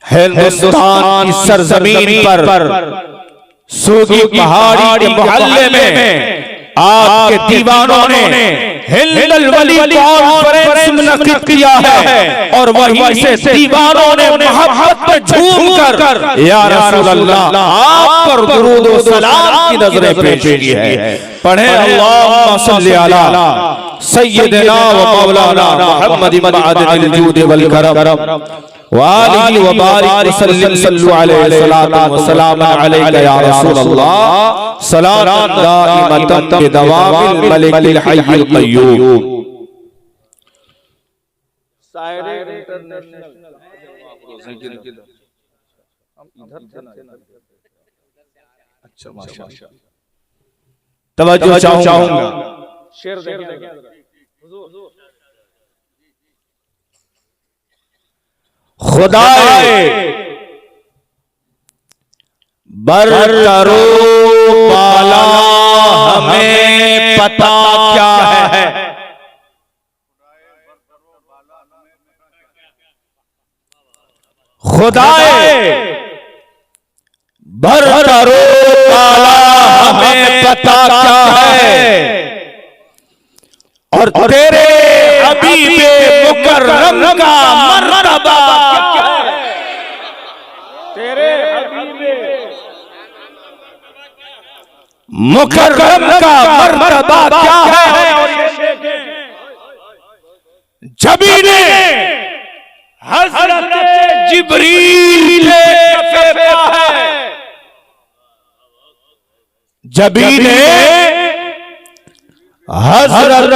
हिंदुस्तान की सरजमीन पर सूगी पहाड़ी के मोहल्ले में आपके दीवानों ने हिंदल वली कॉन्फ्रेंस मुनक्किद किया है और वहीं से दीवानों ने मोहब्बत में झूम कर या रसूल अल्लाह आप पर दुरूद व सलाम की नजरें पेश की है। पढ़े अल्लाहुम्मा सल्ली अला सय्यिदना व मौलाना मुहम्मद मअदिल जूद वल करम व आलिहि व बारिक वसल्लिम सल्लु अलैहि सलातु व सलाम अलैका या रसूल अल्लाह सलातन दाइमतन बिदवामिल मलिकिल हय्यिल क़य्यूम। शायरे इंटरनेशनल अच्छा माशाअल्लाह तवज्जो चाहूंगा शेर देखिए खुदाए बरकरो बाला हमें पता क्या है। खुदाए बरकरो बाला हमें पता क्या है और तेरे हबीबे मुकर्रम का मर्तबा क्या है। तेरे हबीबे मुकर्रम का मर्तबा क्या है। और ये देखें जबी ने हज़रत जिब्रील पे कफे है। जबी ने हज़रत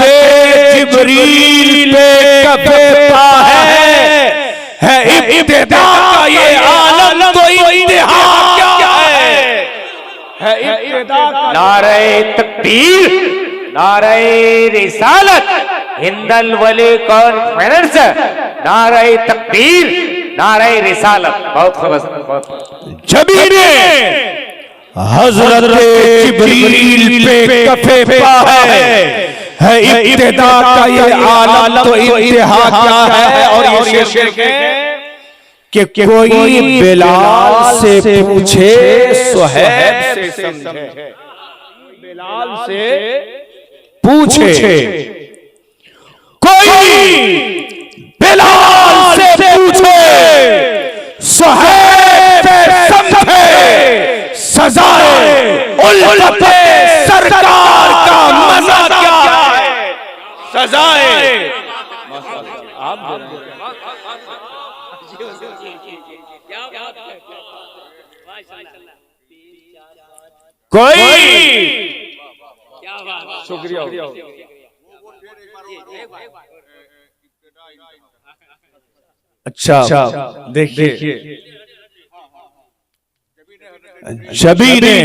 जिब्रील पे कफे पा है इब्तिदा का ये आलम तो इंतहा क्या है इब्तिदा का। नारे तकबीर, नारे रिसालत, हिंदल वली कॉन्फ्रेंस, नारे तकबीर, नारे रिसालत। बहुत खूबसूरत। जबी ने हज़रत जिब्रील पे कफे पा है इब्तिदा का ये आलम तो इंतहा क्या है। और ये शेर कि कोई बिलाल से पूछे सुहैब से समझे। बिलाल से पूछे कोई बिलाल से पूछे सुहैब से समझे। सजाए उल्फते सरकार का मजा क्या है। सजाए आप कोई शुक्रिया अच्छा देखिए जबी ने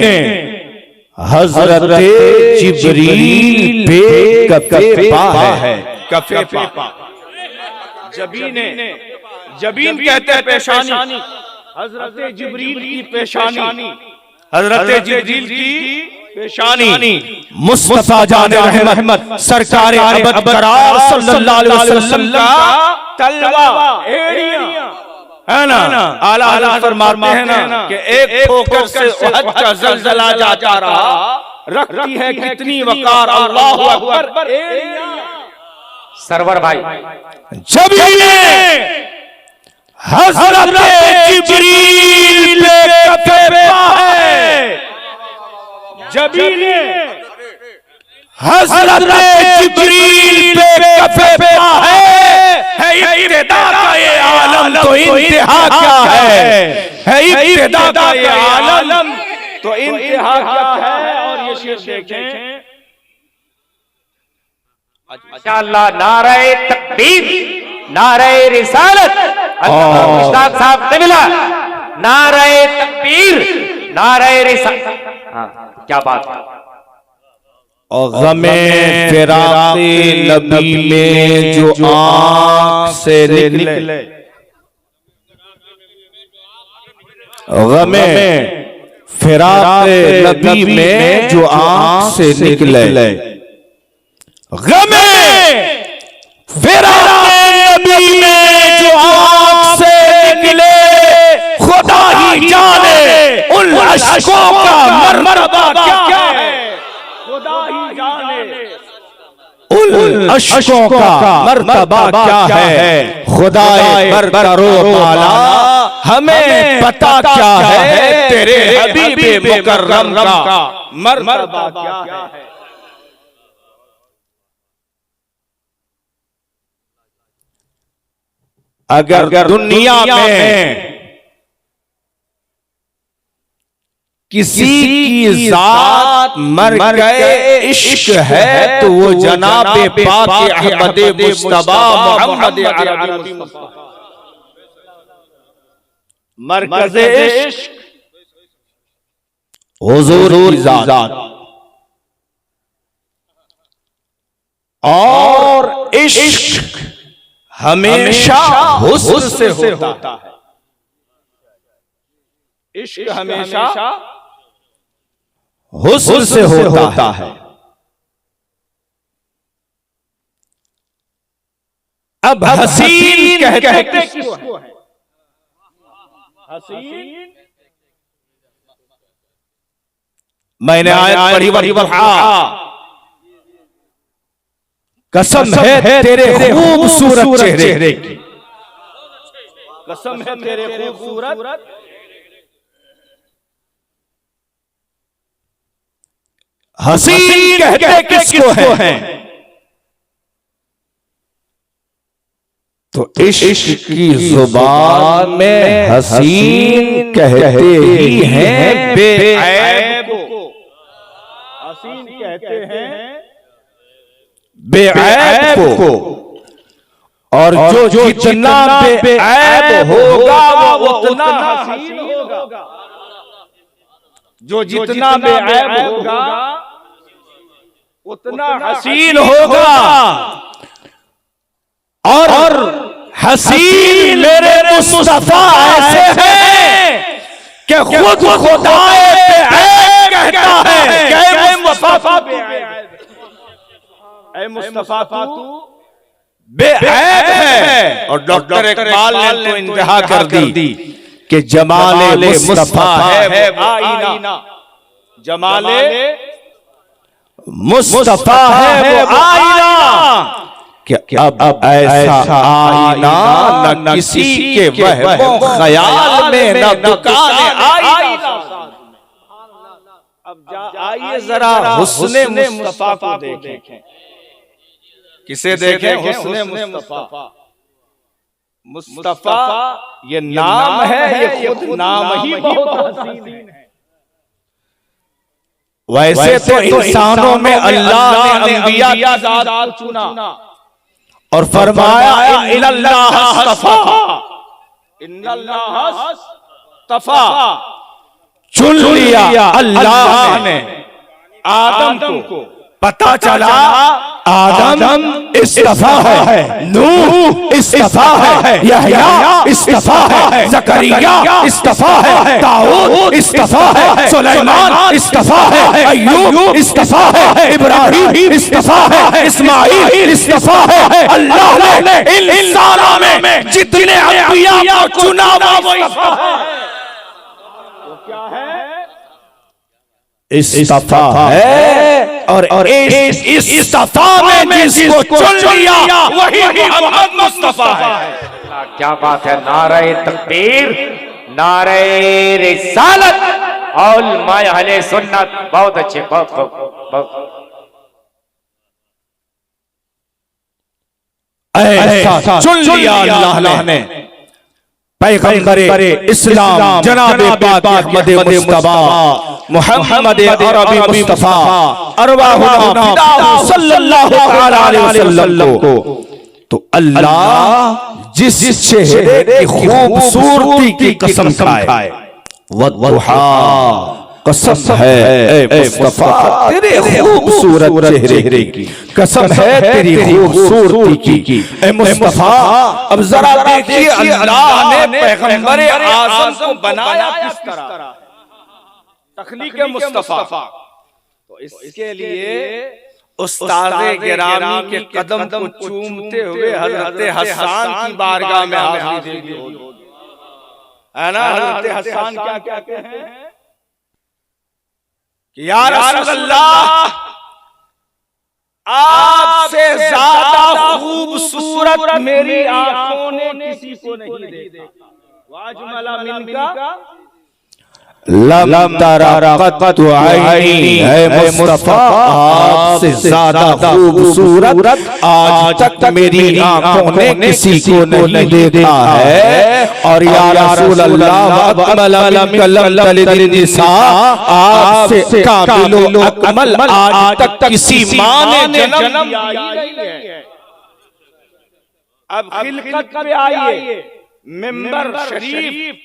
हज़रत जिब्रील पे कफे पा है। कफे पा जबी ने जबीन कहते हैं पेशानी। हज़रत जिब्रील की पेशानी, हज़रत जिब्रील की पेशानी मुस्तफा जान रहमत सरकार अबद करार सल्लल्लाहु अलैहि वसल्लम का तलवा एड़ियां है ना। आला हज़रत फरमाते हैं ना कि एक ठोकर से उहद का ज़लज़ला जाता रहा, रखती है कितनी वकार। अल्लाहु अकबर। सरवर भाई जबी ने हज़रत जिब्रील पे कफे पा है। जबी ने हज़रत जिब्रील पे कफे पा है इब्तिदा का ये आलम तो इंतहा क्या है इब्तिदा का ये आलम तो इंतहा क्या है। और ये शेर देखें माशाअल्लाह। नारे तकबीर, नारे रिसालत, मुश्ताक साहब ने मिला। नारे तकबीर, नारे रिसालत। हाँ क्या बात है। और गमे फिराक़े नबी में जो आँख से निकले, गमे फिराक़े नबी में जो आँख से निकले, गमे फिराक़े नबी में जो अश्कों का मर्तबा क्या है, खुदाए बरकरो बाला हमें पता क्या है, तेरे हबीबे मुकर्रम का मर्तबा क्या है। अगर दुनिया में किसी की जात मर गए इश्क है तो वो जनाबे पाक अहमद मुस्तफा मोहम्मद अरबी मुस्तफा। मरकज़े इश्क हुजूर की जात और इश्क हमेशा हुस्न से होता है। इश्क हमेशा हुस्न से होता है। अब हसीन कहते किसको है? हसीन मैंने आयत पढ़ी कसम है तेरे खूबसूरत चेहरे की, कसम है तेरे खूबसूरत। हसीन कहते किसको है? तो इश्क की जुबान में हसीन कहते ही हैं बेऐब को। हसीन कहते हैं बेऐब को, और जो जितना बेऐब होगा वो उतना हसीन होगा। जो जितना बेऐब होगा उतना हसीन होगा। और हसीन मेरे मुस्तफा ऐसे हैं कि खुद खुदाए बेऐब कहता है कि ऐ मुस्तफा बेऐब, ऐ मुस्तफा तू बेऐब है। और डॉक्टर इकबाल ने तो इंतहा कर दी कि जमाले मुस्तफा है आईना, जमाले मुस्तफा है वो आईना, कि अब ऐसा आईना न किसी के वहमो ख्याल में न दुकान आईना। अब आइए जरा हुस्ने मुस्तफा को देखें। किसे देखें? हुस्ने मुस्तफा। मुस्तफा ये नाम है, ये खुद नाम ही बहुत हसीन है। वैसे तो इंसानों में अल्लाह ने अंबिया की जात को चुना और फरमाया इन्नल्लाह तफा, इन्नल्लाह तफा, चुन लिया अल्लाह ने आदम को। पता चला आदम इस्तफा है, नूह इस्तफा है, यहया इस्तफा है, ज़करिया इस्तफा है, दाऊद इस्तफा है, सुलेमान इस्तफा है, अय्यूब इस्तफा है, इब्राहिम इस्तफा है, इस्माइल इस्तफा है। अल्लाह ने इन इंसानों में जितने अंबिया को चुना वो इस्तफा है। वो क्या है? इस्तफा है। और इस इस्तफा में जिसको चुन लिया वही मोहम्मद मुस्तफा है। क्या बात है। नारे तकबीर, नारे रिसालत और माया अहले सुन्नत। बहुत अच्छे, बहुत बहुत ऐसा चुन लिया अल्लाह ने पैगंबरे इस्लाम जनाबे पाक अहमद मुस्तफा मोहम्मद अरबी मुस्तफा अरवाहुना फिदा सल्लल्लाहु तआला अलैहि वसल्लम को। तो अल्लाह जिस चेहरे की खूबसूरती की कसम खाए, वद्दुहा कसम है ऐ मुस्तफा तेरे खूबसूरत चेहरे की, कसम है तेरी खूबसूरती की ऐ मुस्तफा। अब जरा देखिए अल्लाह ने पैगंबर आज़म को बनाया किस तरह, तख्लीक़ मुस्तफा। तो इसके लिए उस्ताद गिरामी के कदम को चूमते हुए हजरत हसन की बारगाह में हाजिर दी है ना। हजरत हसन क्या कहते हैं कि या रसूल अल्लाह आपसे ज्यादा खूबसूरत मेरी आंखों ने किसी को नहीं देखा। वाजमला मिनका लम तरा कत आईनी है मुस्तफा, आपसे ज्यादा खूबसूरत आज तक मेरी आंखों ने किसी को नहीं देखा है। और या रसूल अल्लाह आपसे काबिल अकमल आज तक किसी माँ ने जन्म दिया। अब खिलकत पे आइए, मिंबर शरीफ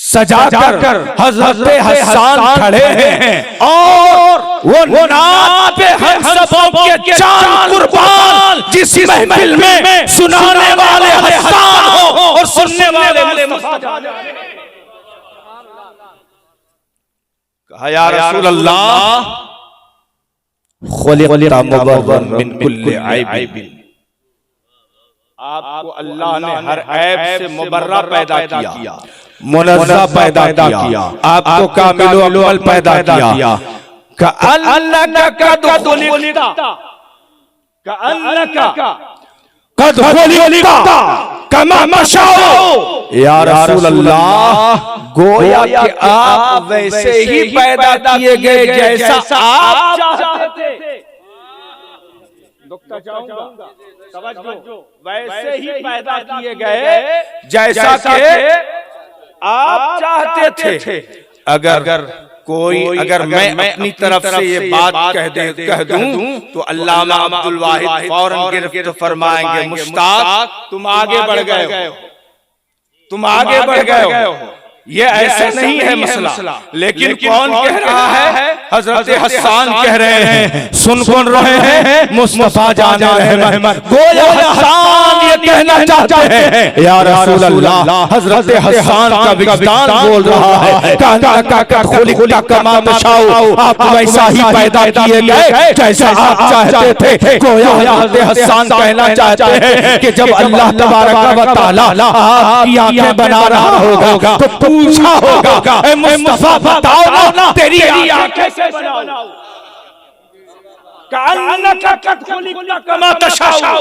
सजाकर हज़रत हसन खड़े हैं और वो नात पे हम सबों के जान कुर्बान जिस महफिल में सुनाने वाले हसन हो और सुनने वाले मुस्तफा। कहा या रसूल अल्लाह खुलिक़ता मुबर्रअन मिन कुल्लि ऐब, आपको अल्लाह ने हर ऐब से मुबर्रा पैदा किया, मुनज़्ज़ह पैदा किया, आपको कामिल अव्वल पैदा किया। कअन्नका कद खुलिक़ता कमा तशाअ। या रसूल अल्लाह गोया कि आप वैसे ही पैदा किए गए जैसा आप चाहते थे। चाहूंगा तवज्जो, वैसे ही पैदा किए गए जैसा कि आप चाहते थे। अगर मैं अपनी तरफ से ये बात कह दूं तो अल्लामा अब्दुल वाहिद फौरन गिरफ्त फरमाएंगे, मुश्ताक तुम आगे बढ़ गए हो, तुम आगे बढ़ गए हो। ये ऐसा नहीं है मसला, लेकिन कौन कह रहा है? हजरत हसन कह रहे हैं, सुन रहे हैं, मुस्तफा जान रहमत गोया हसन ये कहना चाहते हैं या रसूल अल्लाह। हजरत हसन का विज्ञान बोल रहा है का खुलिक़ता कमा तशाअ, आप वैसा ही पैदा किए गए जैसा आप चाहते थे। गोया हजरत हसन कहना चाहते हैं कि जब अल्लाह तबारक व तआला आपकी आंखें बना रहा होगा तो पूछा होगा, ऐ मुस्तफा बताओ ना तेरी आंखें कैसे बनाऊं? कअन्नका कद खुलिक़ता कमा तशाअ।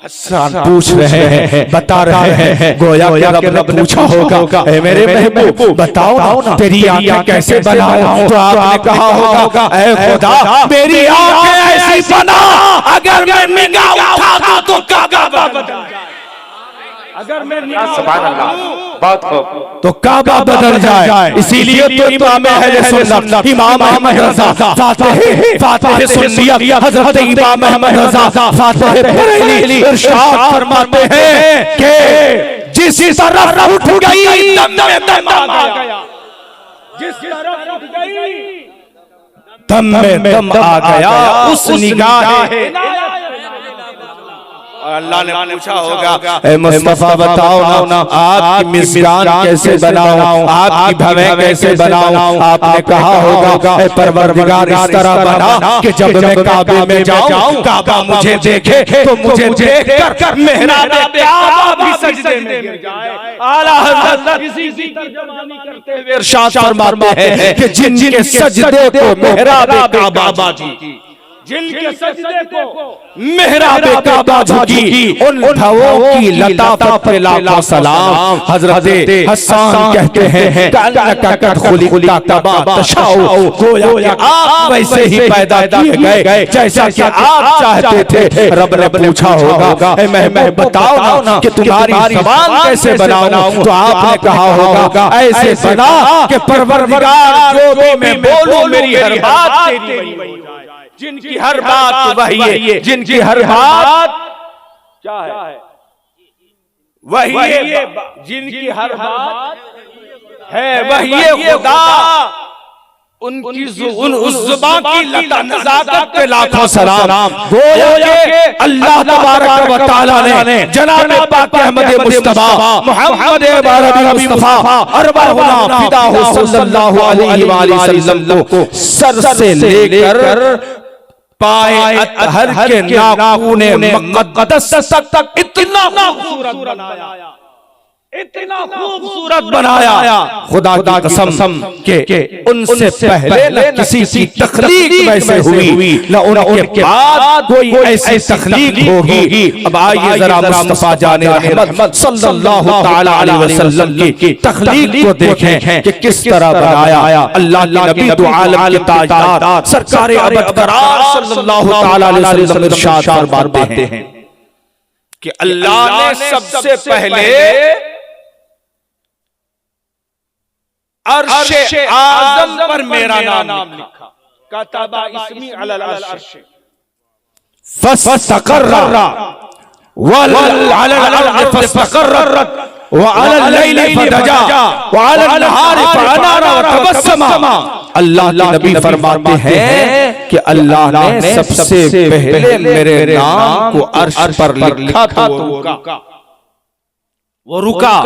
हसन पूछ रहे हैं, बता रहे हैं, गोया कि रब ने पूछा होगा, ऐ मेरे महबूब बताओ ना तेरी आंखें कैसे बनाऊं? तो आपने कहा होगा, ऐ खुदा मेरी आंखें ऐसी बना अगर मैं निगाह उठा दूं तो काबा बदल जाए, अगर मैं सुभान अल्लाह, बहुत खूब, तो काबा बदल जाए। इसीलिए तो इमाम अहले सुन्नत इमाम अहमद रज़ा फातिह सुन्नियत हज़रत इमाम अहमद रज़ा फातिह बरेली इरशाद फरमाते हैं कि जिस तरफ उठ गई दम में दम आ गया, जिस तरफ उठ गई दम में दम आ गया, उस निगाह। और अल्लाह ने पूछा होगा, ऐ मुस्तफा बताओ ना आपकी मिज़ान कैसे बनाऊं, आपकी भवें कैसे बनाऊं? आपने कहा होगा, ऐ परवरदिगार इस तरह बना कि जब मैं काबे में जाऊं काबा मुझे देखे तो मुझे देखकर मेहराबे काबा भी सजदे में गिर जाए। आला हज़रत इसी की तर्जुमानी करते हुए इरशाद फरमाते हैं कि जिनके सजदे को मेहराबे काबा जी, जिनके सजदे को मेहराबे काबा झुकी, उन भवों की लताफत पे लाखों सलाम। हजरत हसन कहते हैं कअन्नका कद खुलिक़ता कमा तशाअ, गोया आप वैसे ही पैदा किए गए जैसा कि आप चाहते थे। रब ने पूछा होगा, ऐ महबूब बताओ ना कि तुम्हारी ज़बान कैसे बनाऊं? तो आपने कहा होगा, ऐसे बना कि परवरदिगार जो भी मैं बोलूं मेरी हर बात तेरी वही हो जाए, जिनकी हर बात वही है, जिनकी हर बात क्या है वही है, जिनकी हर बात है वही खुदा। उनकी उस ज़ुबान की नज़ाकत पे लाखों सलाम। गोया के अल्लाह तबारक व तआला ने जनाब पाक अहमद मुस्तफा मोहम्मद अरबी मुस्तफा अरवाहुना फिदाहु सल्लल्लाहु अलैहि वसल्लम को सर से लेकर पाए अतहर के नाखूने मुक़द्दस तक इतना खूबसूरत बनाया इतना खूबसूरत बनाया, खुदा की कसम के उनसे पहले न किसी की तख्लीक वैसे हुई, न उनके बाद कोई ऐसी तख्लीक होगी। अब आइए जरा मुस्तफा जाने रहमत सल्लल्लाहु ताला अलैहि वसल्लम की तख्लीक को देखें कि किस तरह बनाया। अल्लाह के नबी दो आलम के ताजदार सरकार अबदरार सल्लल्लाहु ताला अलैहि वसल्लम इरशाद फरमाते हैं कि अल्लाह ने सबसे पहले अर्श आज़म पर मेरा नाम लिखा, कतबा इस्मी अलल अर्श फस्तक़र्रा वल अलल अर्श फस्तक़र्रत व अलल लैलि फदजा व अलल नहारि फअनारा व तबस्समा। अल्लाह के नबी फरमाते हैं कि अल्लाह ने सबसे पहले मेरे नाम को अर्श पर लिखा तो वो रुका,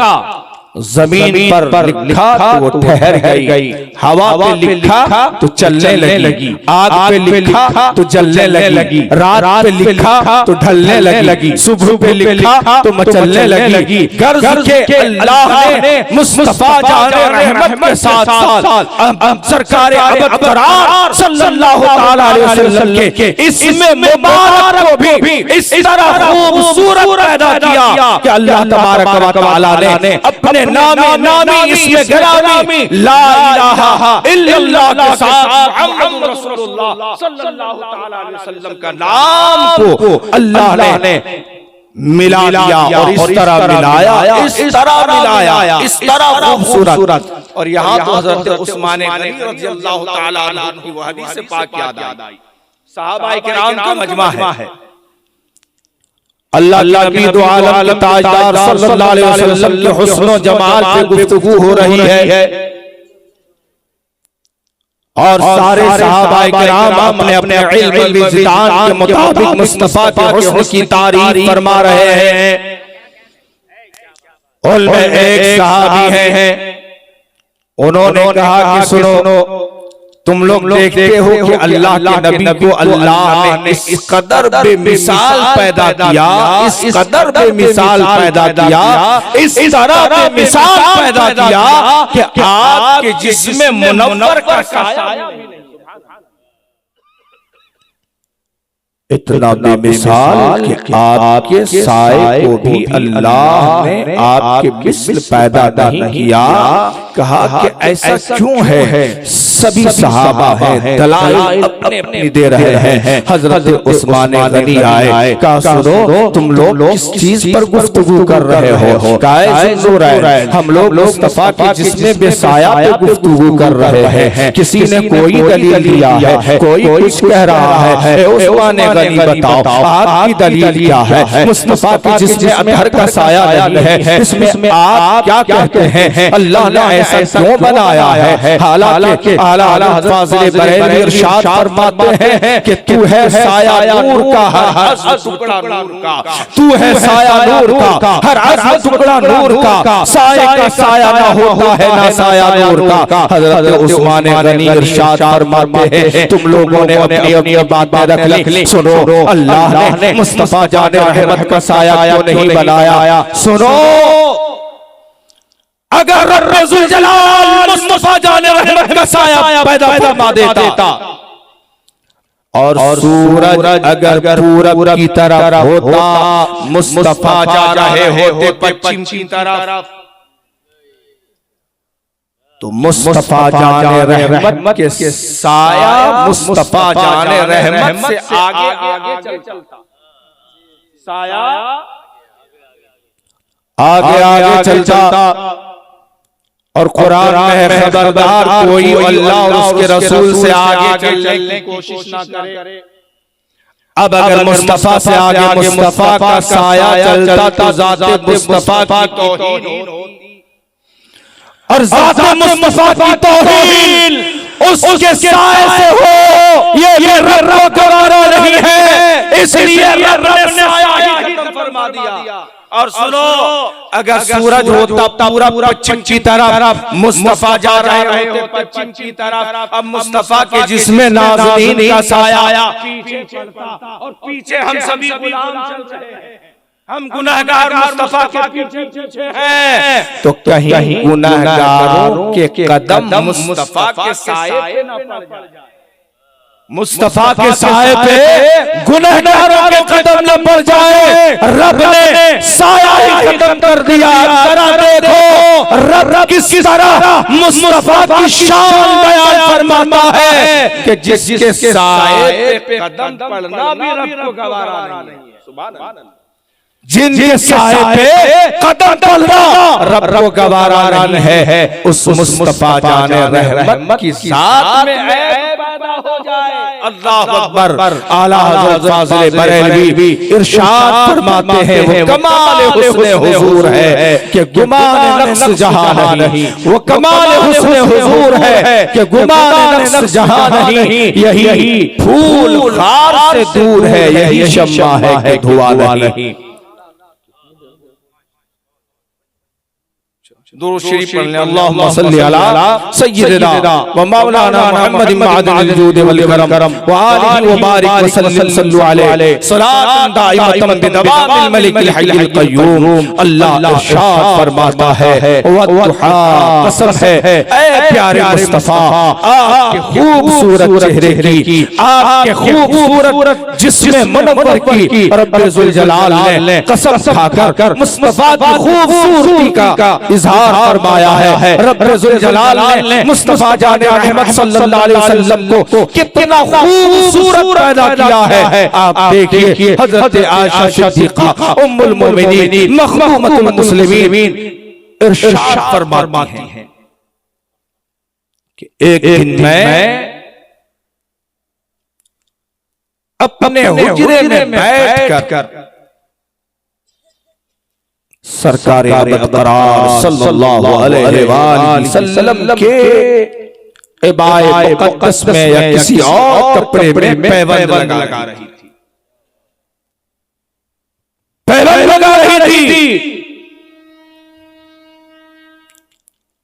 जमीन पर लिखा तो वो ठहर गई, हवा पे लिखा तो चलने लगी, आग पे लिखा तो जलने लगी, रात पे लिखा तो ढलने लगी, सुबह पे लिखा तो मचलने लगी। गर्ज के अल्लाह ने मुस्तफा जाने रहमत के साथ साथ सरकार अबदरार सल्लल्लाहु ताला अलैहि वसल्लम के इसमें मुबारक को भी इस तरह खूबसूरत पैदा किया कि अल्लाह तबारक व तआला ने अपने नामी इसमें गिरामी ला इलाहा इल्लल्लाह के साथ मुहम्मद रसूलुल्लाह सल्लल्लाहु ताला अलैहि वसल्लम का नाम को अल्लाह ने मिला दिया और इस तरह मिलाया, इस तरह खूबसूरत। और यहाँ तो हज़रत उस्मान गनी रज़ियल्लाहु ताला अन्हु की वो हदीस पाक याद आई, सहाबाए किराम का मजमा है। अल्लाह नबी दो आलम के ताजदार सल्लल्लाहु अलैहि वसल्लम के हुस्न व जमाल पे गुफ्तगू हो रही है और सारे सहाबाए किराम अपने अपने इल्म विजदान के मुताबिक मुस्तफा के हुस्न की तारीफ फरमा रहे हैं। उनमें एक सहाबी हैं, उन्होंने कहा कि सुनो, तुम लोग देखते हो कि अल्लाह के नबी को अल्लाह ने इस कदर बेमिसाल पैदा किया, इस कदर बेमिसाल पैदा किया, इस तरह बेमिसाल पैदा किया कि आपके जिस्म मुनव्वर का साया भी नहीं। इतना बेमिसाल कि आपके साए को भी अल्लाह ने आपके मिस्ल पैदा नहीं किया। कहा कि ऐसा क्यों है? सभी सहाबा हैं, दलाइल अपने अपने दे रहे हैं। हजरत उस्मान गनी आए, कहा सुनो, तुम लोग किस चीज पर गुफ्तगू कर रहे हो? हम लोग मुस्तफा के जिस्म बेसाया पे गुफ्तगू कर रहे हैं। किसी ने कोई दलील दिया है, कोई कुछ कह रहा है। उस्मान गनी बताओ आपकी दलील क्या है? मुस्तफा के जिस्म अतहर का साया नहीं है, इसमें आप क्या कहते हैं? अल्लाह ने ऐसा क्यों बनाया है? हालांकि आला हज़रत फाज़िल बरेलवी इरशाद फरमाते हैं कि तू है साया नूर का, हर टुकड़ा नूर का, तू है साया नूर का, हर टुकड़ा नूर का, साये का साया ना होता है ना साया नूर का। हज़रत उस्मान गनी इरशाद फरमाते हैं तुम लोगों ने अपनी अपनी बातें रख ली। सुनो, अल्लाह ने मुस्तफा जाने रहमत का साया क्यों नहीं बनाया? सुनो, अगर रब्बुल जलाल मुस्तफा जाने रहमत का साया पैदा फरमा देता और सूरज अगर पूरब की तरफ होता, मुस्तफा जा रहे होते पश्चिम की तरफ, तो मुस्तफा जाने रहमत के साया मुस्तफा जाने रहमत से आगे आगे चलता, साया आगे आगे चलता। और कुरान में है खबरदार कोई अल्लाह और उसके रसूल से आगे चलने की कोशिश ना करे। अब अगर मुस्तफा से आगे मुस्तफा का साया चलता तो ज़ाते मुस्तफा की तौहीन होती और ज़ाते मुस्तफा की तौहीन उसके साए से हो, ये रब को गवारा नहीं है, इसलिए रब ने साया ही खत्म फरमा दिया। और सुनो, अगर सूरज होता पूरा पश्चिम की तरफ, मुस्तफा जा रहे होते पश्चिम की तरफ, अब मुस्तफा के जिस्म नाज़रीन का साया पीछे चलता और पीछे हम सभी गुलाम चल रहे हैं। हम गुनाहगार मुस्तफा के पीछे हैं, तो कहीं गुनाहगारों के कदम मुस्तफा के साए पे न पड़ जाए। मुस्तफा के साए पे गुनाहगारों के कदम न पड़ जाए। रब ने साया ही खत्म कर दिया। जरा देखो रब किस तरह मुस्तफा की शान बयान फरमाता है कि जिसके साए पे कदम पड़ना भी रब को गवारा नहीं है। सुभान अल्लाह। जिनके साए पे कदम पड़ना रब को गवारा नहीं है, उस मुस्तफा जाने रहमत की साथ में पैदा हो जाए। अल्लाह अकबर। आला हज़रत फाज़िल बरेलवी इरशाद फरमाते हैं, वो कमाल हुस्न हुजूर है कि गुमान नफ्स जहां नहीं। वो कमाल हुस्न हुजूर है कि गुमान नफ्स जहां नहीं। यही फूल खार से दूर है, यही शम्मा है कि धुआं नहीं। दुरूद शरीफ पढ़ लें। अल्लाहुम्मा सल्ली अला सय्यिदिना व मौलाना मुहम्मद मअदनिल जूद वल करम व आलिहि व बारिक व सल्लल्लाहु अलैहि सलातन दाइमतन बिदवामिल मलिकिल हय्यिल क़य्यूम। अल्लाह इरशाद फरमाता है, वद्दुहा, कसम है ऐ प्यारे मुस्तफा, आपके खूबसूरत चेहरे की, आपके खूबसूरत जिस्म मुनव्वर की रब्बे ज़ुल जलाल ने कसम खाकर मुस्तफा की खूबसूरती का इज़हार फरमाया है। रब्बे ज़ुल जलाल ने मुस्तफा जाने रहमत सल्लल्लाहु अलैहि वसल्लम को कितना खूबसूरत पैदा किया है। आप देखिए हज़रत आयशा सिद्दीक़ा उम्मुल मोमिनीन मखदूमतुल मुस्लिमीन इरशाद फरमाती हैं कि एक दिन मैं अपने हुजरे में बैठकर सरकार अबतरार सल्लल्लाहु अलैहि वसल्लम के इबाए मुक़द्दस में या किसी और कपड़े में पैबंद लगा रही थी, पैबंद लगा रही थी।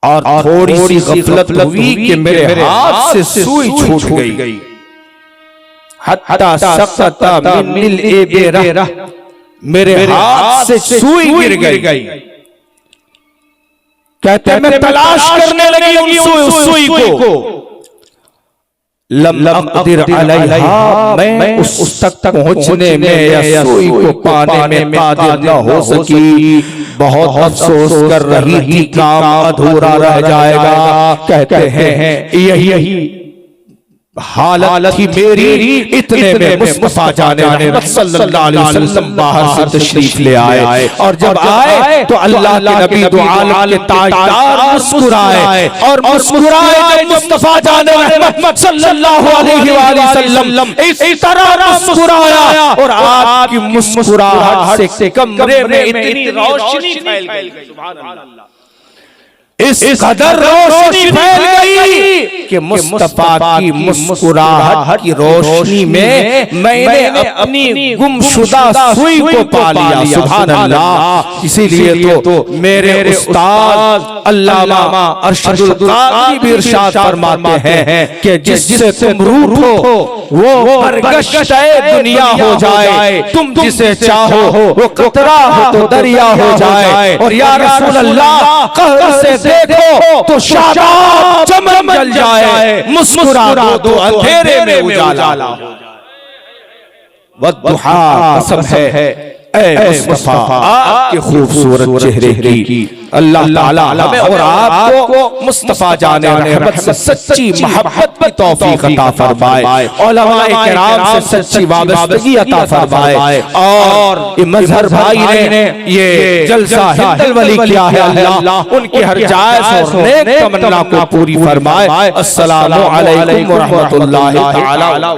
और थोड़ी सी गफलत हुई कि मेरे हाथ से सुई छूट गई। हत्ता सक़ता मिन इबरा, मेरे हाथ से सुई गिर गई। कहते हैं मैं तलाश करने लगी उस सुई को। लम अक़दिर अलैहा, मैं उस तक पहुंचने में या सुई को पाने में कादिर न हो सकी। बहुत अफसोस कर रही थी, काम अधूरा रह जाएगा। कहते हैं यही हालत थी मेरी। इतने में मुस्तफा जाने रहमत सल्लल्लाहु अलैहि वसल्लम बाहर से तशरीफ ले आए। और जब आए तो अल्लाह के नबी दो आलम के ताजदार मुस्कुराए। और मुस्कुराए जब मुस्तफा जाने रहमत सल्लल्लाहु अलैहि वसल्लम इस तरह मुस्कुराया और आपकी मुस्कुराहट से कमरे में इतनी रोशनी फैल गई। सुभान अल्लाह। इस कदर रोशनी फैल गई कि मुस्तफा की मुस्कुराहट की रोशनी में मैंने अपनी गुमशुदा सुई को पा लिया। सुभान अल्लाह। इसीलिए तो मेरे उस्ताद अल्लामा अरशदुल क़ादरी भी इरशाद फरमाते हैं कि जिससे तुम रूठो वो बरगश्ते दुनिया हो जाए, तुम जिसे चाहो वो कतरा हो तो दरिया हो जाए। और या रसूल अल्लाह कहर से देखो तो शादाब चमन जल जाए, मुस्कुरा दो अंधेरे में उजाला हो जाए। वद्दुहा, कसम है ऐ मुस्तफा आपके खूबसूरत चेहरे की अल्लाह ताला हमें और आपको मुस्तफा जाने रहमत से सच्ची मोहब्बत की तौफीक अता फरमाए। उलमाए किराम से सच्ची वाबस्तगी अता फरमाए। और ये मजहर भाई ने ये जलसा हिंदल वली किया है, अल्लाह उनकी हर जायज़ और नेक तमन्ना को पूरी फरमाए। अस्सलामु अलैकुम व रहमतुल्लाहि तआला।